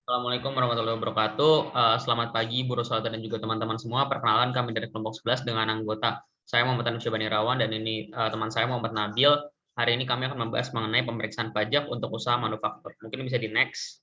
Assalamualaikum warahmatullahi wabarakatuh. Selamat pagi, Bu Rosalata dan juga teman-teman semua. Perkenalan kami dari kelompok 11 dengan anggota. Saya Muhammad Anusya Banirawan dan ini teman saya Muhammad Nabil. Hari ini kami akan membahas mengenai pemeriksaan pajak untuk usaha manufaktur. Mungkin bisa di next.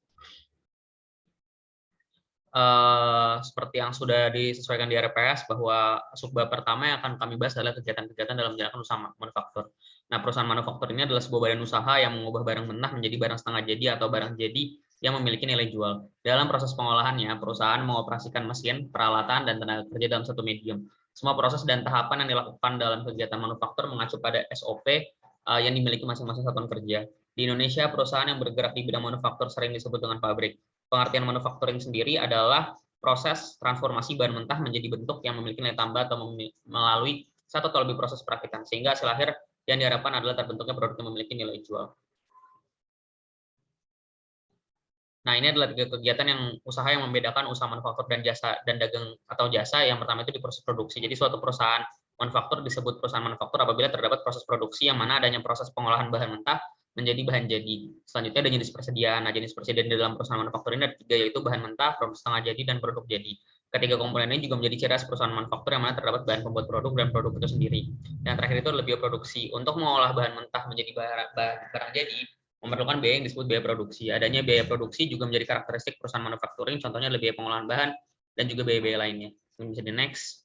Seperti yang sudah disesuaikan di RPS bahwa subbab pertama yang akan kami bahas adalah kegiatan-kegiatan dalam menjalankan usaha manufaktur. Nah, perusahaan manufaktur ini adalah sebuah badan usaha yang mengubah barang mentah menjadi barang setengah jadi atau barang jadi yang memiliki nilai jual. Dalam proses pengolahannya, perusahaan mengoperasikan mesin, peralatan, dan tenaga kerja dalam satu medium. Semua proses dan tahapan yang dilakukan dalam kegiatan manufaktur mengacu pada SOP yang dimiliki masing-masing satuan kerja. Di Indonesia, perusahaan yang bergerak di bidang manufaktur sering disebut dengan pabrik. Pengertian manufacturing sendiri adalah proses transformasi bahan mentah menjadi bentuk yang memiliki nilai tambah atau melalui satu atau lebih proses perakitan, sehingga hasil akhir yang diharapkan adalah terbentuknya produk yang memiliki nilai jual. Nah, ini adalah tiga kegiatan yang usaha yang membedakan usaha manufaktur dan jasa dan dagang atau jasa. Yang pertama itu di proses produksi. Jadi suatu perusahaan manufaktur disebut perusahaan manufaktur apabila terdapat proses produksi yang mana adanya proses pengolahan bahan mentah menjadi bahan jadi. Selanjutnya ada jenis persediaan. Nah, jenis persediaan di dalam perusahaan manufaktur ini ada tiga, yaitu bahan mentah, produk setengah jadi, dan produk jadi. Ketiga komponen ini juga menjadi ciri khas perusahaan manufaktur yang mana terdapat bahan pembuat produk dan produk itu sendiri. Dan terakhir itu adalah bioproduksi. Untuk mengolah bahan mentah menjadi barang jadi, memerlukan biaya yang disebut biaya produksi. Adanya biaya produksi juga menjadi karakteristik perusahaan manufacturing, contohnya adalah biaya pengolahan bahan dan juga biaya-biaya lainnya. Bisa di next.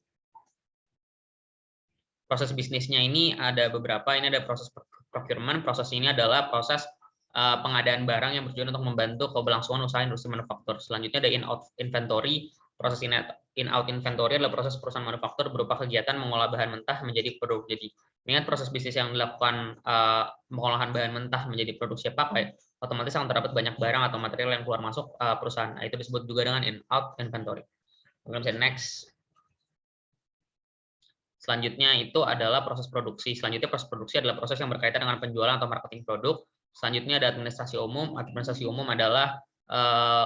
Proses bisnisnya ini ada beberapa. Ini ada proses procurement. Proses ini adalah proses pengadaan barang yang bertujuan untuk membantu keberlangsungan usaha industri manufaktur. Selanjutnya ada in-out inventory. Proses in-out inventory adalah proses perusahaan manufaktur berupa kegiatan mengolah bahan mentah menjadi produk jadi. Ingat, proses bisnis yang dilakukan pengolahan bahan mentah menjadi produk siap pakai, otomatis akan terdapat banyak barang atau material yang keluar masuk perusahaan. Nah, itu disebut juga dengan in-out inventory. Kemudian next. Selanjutnya itu adalah proses produksi. Selanjutnya proses produksi adalah proses yang berkaitan dengan penjualan atau marketing produk. Selanjutnya ada administrasi umum. Administrasi umum adalah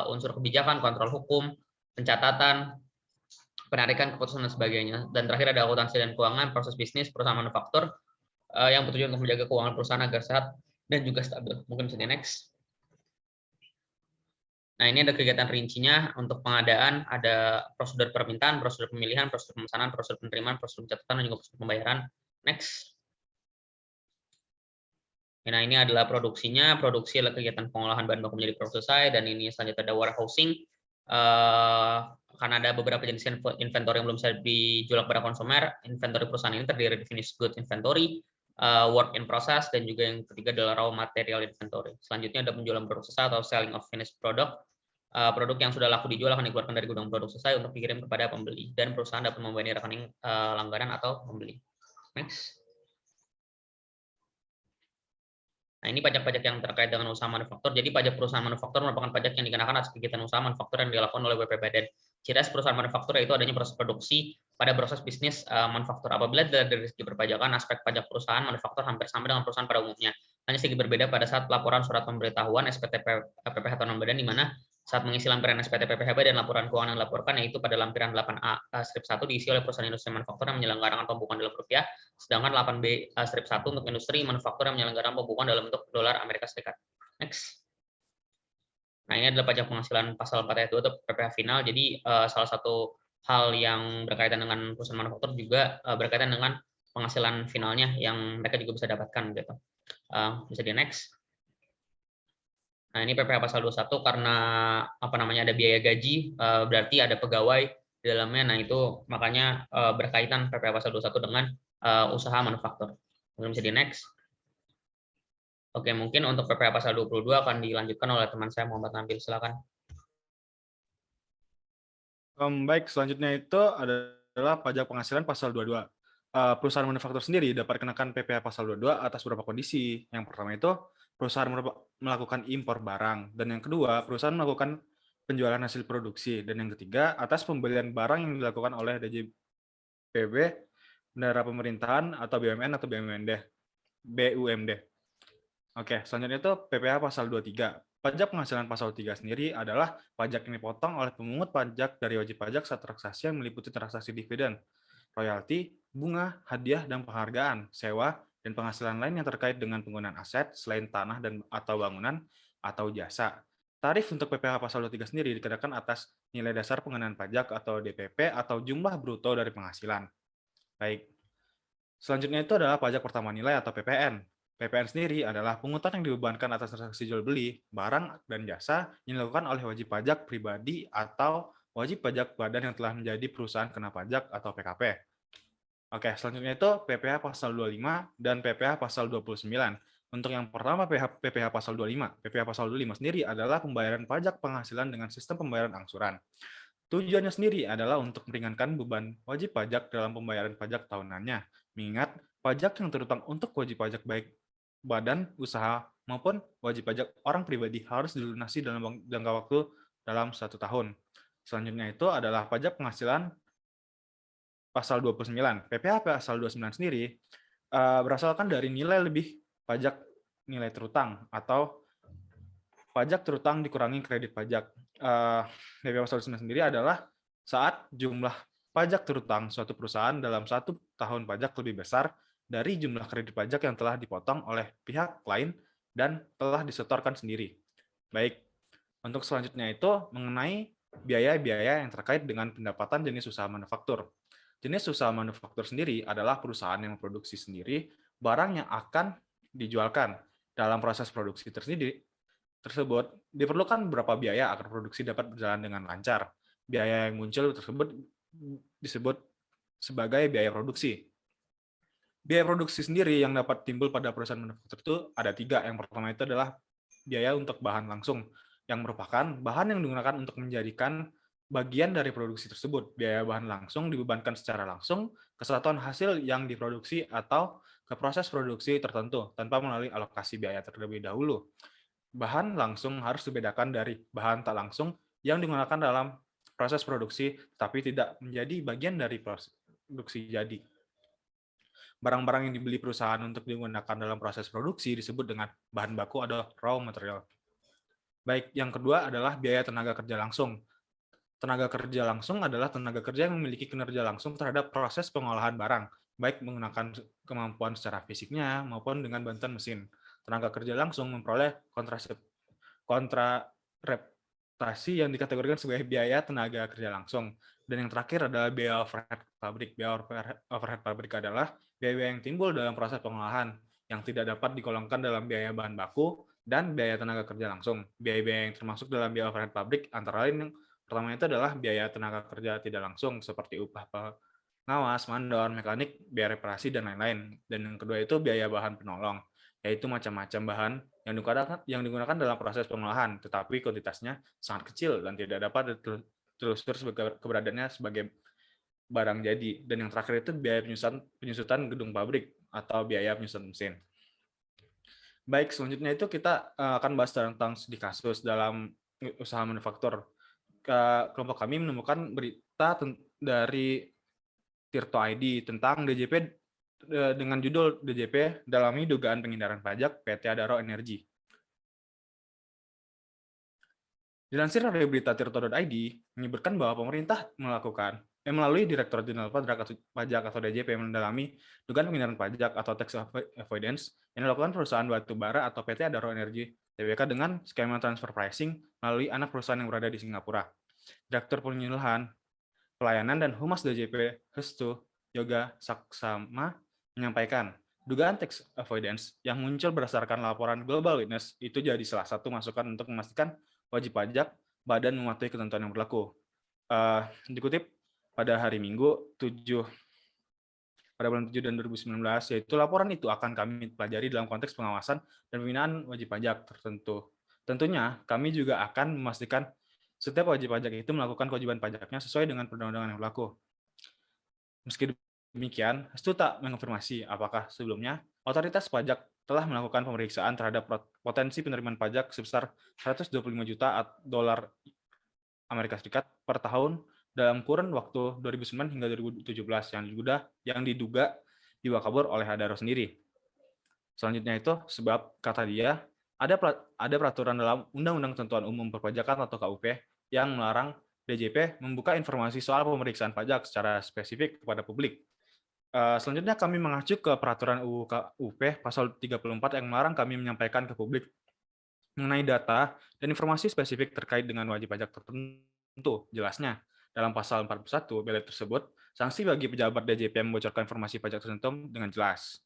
unsur kebijakan, kontrol hukum, pencatatan, penarikan keputusan dan sebagainya. Dan terakhir ada akuntansi dan keuangan, proses bisnis perusahaan manufaktur yang bertujuan untuk menjaga keuangan perusahaan agar sehat dan juga stabil. Mungkin bisa di next. Nah, ini ada kegiatan rincinya. Untuk pengadaan ada prosedur permintaan, prosedur pemilihan, prosedur pemesanan, prosedur penerimaan, prosedur pencatatan, dan juga prosedur pembayaran. Next. Nah, ini adalah produksinya. Produksi adalah kegiatan pengolahan bahan baku menjadi produk selesai, dan ini selanjutnya ada warehousing. Karena ada beberapa jenis inventory yang belum bisa dijual kepada konsumer. Inventory perusahaan ini terdiri dari finished goods inventory, work in process, dan juga yang ketiga adalah raw material inventory. Selanjutnya ada penjualan produk selesai atau selling of finished product. Produk yang sudah laku dijual akan dikeluarkan dari gudang produk selesai untuk dikirim kepada pembeli, dan perusahaan dapat membebani rekening langganan atau pembeli. Next. Nah, ini pajak-pajak yang terkait dengan usaha manufaktur. Jadi pajak perusahaan manufaktur merupakan pajak yang dikenakan atas kegiatan usaha manufaktur yang dilakukan oleh WPBDN. Ciri khas perusahaan manufaktur yaitu adanya proses produksi pada proses bisnis manufaktur. Apabila dari segi perpajakan, aspek pajak perusahaan manufaktur hampir sama dengan perusahaan pada umumnya. Hanya sedikit berbeda pada saat laporan surat pemberitahuan SPT PPh atau badan, di mana saat mengisi lampiran SPT PPHB dan laporan keuangan yang dilaporkan, yaitu pada lampiran 8A strip 1 diisi oleh perusahaan industri manufaktur yang menyelenggarakan pembukuan dalam rupiah, sedangkan 8B strip 1 untuk industri manufaktur yang menyelenggarakan pembukuan dalam bentuk dolar Amerika Serikat. Next. Nah, ini adalah pajak penghasilan pasal 4 ayat 2 atau PPh final. Jadi salah satu hal yang berkaitan dengan perusahaan manufaktur juga berkaitan dengan penghasilan finalnya yang mereka juga bisa dapatkan gitu. Bisa di next. Nah, ini PPh pasal 21 karena ada biaya gaji, berarti ada pegawai di dalamnya. Nah, itu makanya berkaitan PPh pasal 21 dengan usaha manufaktur. Mungkin bisa di next. Oke, mungkin untuk PPh pasal 22 akan dilanjutkan oleh teman saya Muhammad Nabil. Silakan. Baik, selanjutnya itu adalah pajak penghasilan pasal 22. Perusahaan manufaktur sendiri dapat kenakan PPh pasal 22 atas beberapa kondisi. Yang pertama itu perusahaan melakukan impor barang, dan yang kedua perusahaan melakukan penjualan hasil produksi, dan yang ketiga atas pembelian barang yang dilakukan oleh DJPB, bendahara pemerintahan atau BUMN atau BUMD. Oke, selanjutnya itu PPh pasal 23. Pajak penghasilan pasal 3 sendiri adalah pajak yang dipotong oleh pemungut pajak dari wajib pajak saat transaksi yang meliputi transaksi dividen, royalti, bunga, hadiah, dan penghargaan, sewa, dan penghasilan lain yang terkait dengan penggunaan aset selain tanah dan atau bangunan atau jasa. Tarif untuk PPh pasal 23 sendiri dikenakan atas nilai dasar pengenaan pajak atau DPP atau jumlah bruto dari penghasilan. Baik, selanjutnya itu adalah pajak pertambahan nilai atau PPN. PPN sendiri adalah pungutan yang dibebankan atas transaksi jual beli, barang, dan jasa yang dilakukan oleh wajib pajak pribadi atau wajib pajak badan yang telah menjadi perusahaan kena pajak atau PKP. Oke, selanjutnya itu PPh pasal 25 dan PPh pasal 29. Untuk yang pertama PPh pasal 25. PPh pasal 25 sendiri adalah pembayaran pajak penghasilan dengan sistem pembayaran angsuran. Tujuannya sendiri adalah untuk meringankan beban wajib pajak dalam pembayaran pajak tahunannya. Mengingat pajak yang terutang untuk wajib pajak baik badan usaha maupun wajib pajak orang pribadi harus dilunasi dalam jangka waktu dalam 1 tahun. Selanjutnya itu adalah pajak penghasilan pasal 29. PPh pasal 29 sendiri berasalkan dari nilai lebih pajak nilai terutang atau pajak terutang dikurangi kredit pajak. PPh pasal 29 sendiri adalah saat jumlah pajak terutang suatu perusahaan dalam 1 tahun pajak lebih besar dari jumlah kredit pajak yang telah dipotong oleh pihak lain dan telah disetorkan sendiri. Baik, untuk selanjutnya itu mengenai biaya-biaya yang terkait dengan pendapatan jenis usaha manufaktur. Jenis usaha manufaktur sendiri adalah perusahaan yang memproduksi sendiri barang yang akan dijualkan. Dalam proses produksi tersebut diperlukan beberapa biaya agar produksi dapat berjalan dengan lancar. Biaya yang muncul tersebut disebut sebagai biaya produksi. Biaya produksi sendiri yang dapat timbul pada perusahaan manufaktur itu ada 3. Yang pertama itu adalah biaya untuk bahan langsung, yang merupakan bahan yang digunakan untuk menjadikan bagian dari produksi tersebut. Biaya bahan langsung dibebankan secara langsung ke satuan hasil yang diproduksi atau ke proses produksi tertentu tanpa melalui alokasi biaya terlebih dahulu. Bahan langsung harus dibedakan dari bahan tak langsung yang digunakan dalam proses produksi tapi tidak menjadi bagian dari proses produksi jadi. Barang-barang yang dibeli perusahaan untuk digunakan dalam proses produksi disebut dengan bahan baku atau raw material. Baik, yang kedua adalah biaya tenaga kerja langsung. Tenaga kerja langsung adalah tenaga kerja yang memiliki kinerja langsung terhadap proses pengolahan barang, baik menggunakan kemampuan secara fisiknya maupun dengan bantuan mesin. Tenaga kerja langsung memperoleh kontrareptasi yang dikategorikan sebagai biaya tenaga kerja langsung. Dan yang terakhir adalah biaya overhead pabrik. Biaya overhead pabrik adalah biaya yang timbul dalam proses pengolahan yang tidak dapat digolongkan dalam biaya bahan baku dan biaya tenaga kerja langsung. Biaya-biaya yang termasuk dalam biaya overhead pabrik antara lain yang pertama itu adalah biaya tenaga kerja tidak langsung seperti upah pengawas, mandor, mekanik, biaya reparasi, dan lain-lain. Dan yang kedua itu biaya bahan penolong, yaitu macam-macam bahan yang digunakan dalam proses pengolahan, tetapi kuantitasnya sangat kecil dan tidak dapat ditelusuri keberadaannya sebagai barang jadi. Dan yang terakhir itu biaya penyusutan gedung pabrik atau biaya penyusutan mesin. Baik, selanjutnya itu kita akan bahas tentang studi kasus dalam usaha manufaktur. Kelompok kami menemukan berita dari Tirto ID tentang DJP dengan judul DJP dalami dugaan penghindaran pajak PT Adaro Energi. Dilansir dari berita Tirto.id menyebutkan bahwa pemerintah melalui Direktorat Jenderal Pajak atau DJP mendalami dugaan penghindaran pajak atau tax avoidance yang dilakukan perusahaan batu bara atau PT Adaro Energi Tbk dengan skema transfer pricing melalui anak perusahaan yang berada di Singapura. Direktur Penyuluhan, Pelayanan dan Humas DJP Hestu Yoga Saksama menyampaikan, dugaan tax avoidance yang muncul berdasarkan laporan Global Witness itu jadi salah satu masukan untuk memastikan wajib pajak badan mematuhi ketentuan yang berlaku. Dikutip pada hari Minggu pada bulan 7 dan 2019, yaitu laporan itu akan kami pelajari dalam konteks pengawasan dan pembinaan wajib pajak tertentu. Tentunya kami juga akan memastikan setiap wajib pajak itu melakukan kewajiban pajaknya sesuai dengan perundang-undangan yang berlaku. Meski demikian, Hestu tak mengonfirmasi apakah sebelumnya otoritas pajak telah melakukan pemeriksaan terhadap potensi penerimaan pajak sebesar 125 juta dolar Amerika Serikat per tahun dalam kurun waktu 2009 hingga 2017 yang diduga dibawa kabur oleh Adaro sendiri. Selanjutnya itu sebab kata dia ada peraturan dalam Undang-Undang Ketentuan Umum Perpajakan atau KUP yang melarang DJP membuka informasi soal pemeriksaan pajak secara spesifik kepada publik. Selanjutnya kami mengacu ke peraturan UU KUP pasal 34 yang melarang kami menyampaikan ke publik mengenai data dan informasi spesifik terkait dengan wajib pajak tertentu. Jelasnya, dalam pasal 41 BLT tersebut, sanksi bagi pejabat DJP yang membocorkan informasi pajak tertentu dengan jelas.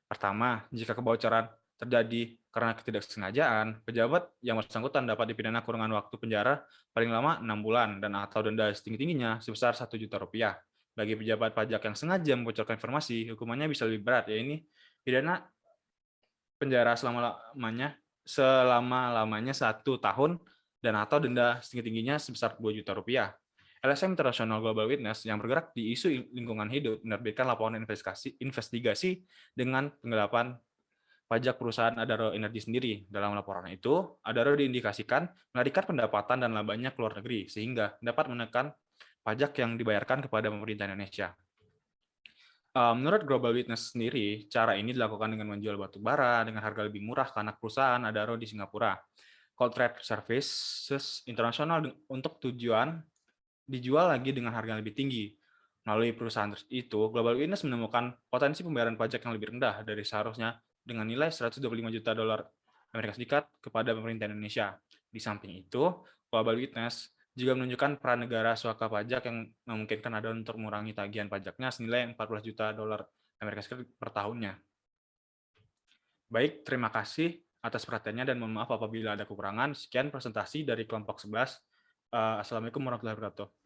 Pertama, jika kebocoran terjadi karena ketidaksengajaan, pejabat yang bersangkutan dapat dipidana kurungan waktu penjara paling lama 6 bulan dan atau denda setinggi-tingginya sebesar 1 juta rupiah. Bagi pejabat pajak yang sengaja membocorkan informasi, hukumannya bisa lebih berat, yaitu pidana penjara selama-lamanya 1 tahun dan atau denda setinggi-tingginya sebesar 2 juta rupiah. LSM International Global Witness yang bergerak di isu lingkungan hidup menerbitkan laporan investigasi dengan penggelapan pajak perusahaan Adaro Energi sendiri. Dalam laporan itu, Adaro diindikasikan melarikan pendapatan dan labanya ke luar negeri, sehingga dapat menekan pajak yang dibayarkan kepada pemerintah Indonesia. Menurut Global Witness sendiri, cara ini dilakukan dengan menjual batu bara dengan harga lebih murah ke anak perusahaan Adaro di Singapura. Cold Trade Services Internasional untuk tujuan dijual lagi dengan harga yang lebih tinggi. Melalui perusahaan itu, Global Witness menemukan potensi pembayaran pajak yang lebih rendah dari seharusnya dengan nilai 125 juta dolar Amerika Serikat kepada pemerintah Indonesia. Di samping itu, Global Witness juga menunjukkan peran negara suaka pajak yang memungkinkan ada untuk mengurangi tagihan pajaknya senilai 14 juta dolar Amerika Serikat per tahunnya. Baik, terima kasih atas perhatiannya dan mohon maaf apabila ada kekurangan. Sekian presentasi dari kelompok 11. Assalamualaikum warahmatullahi wabarakatuh.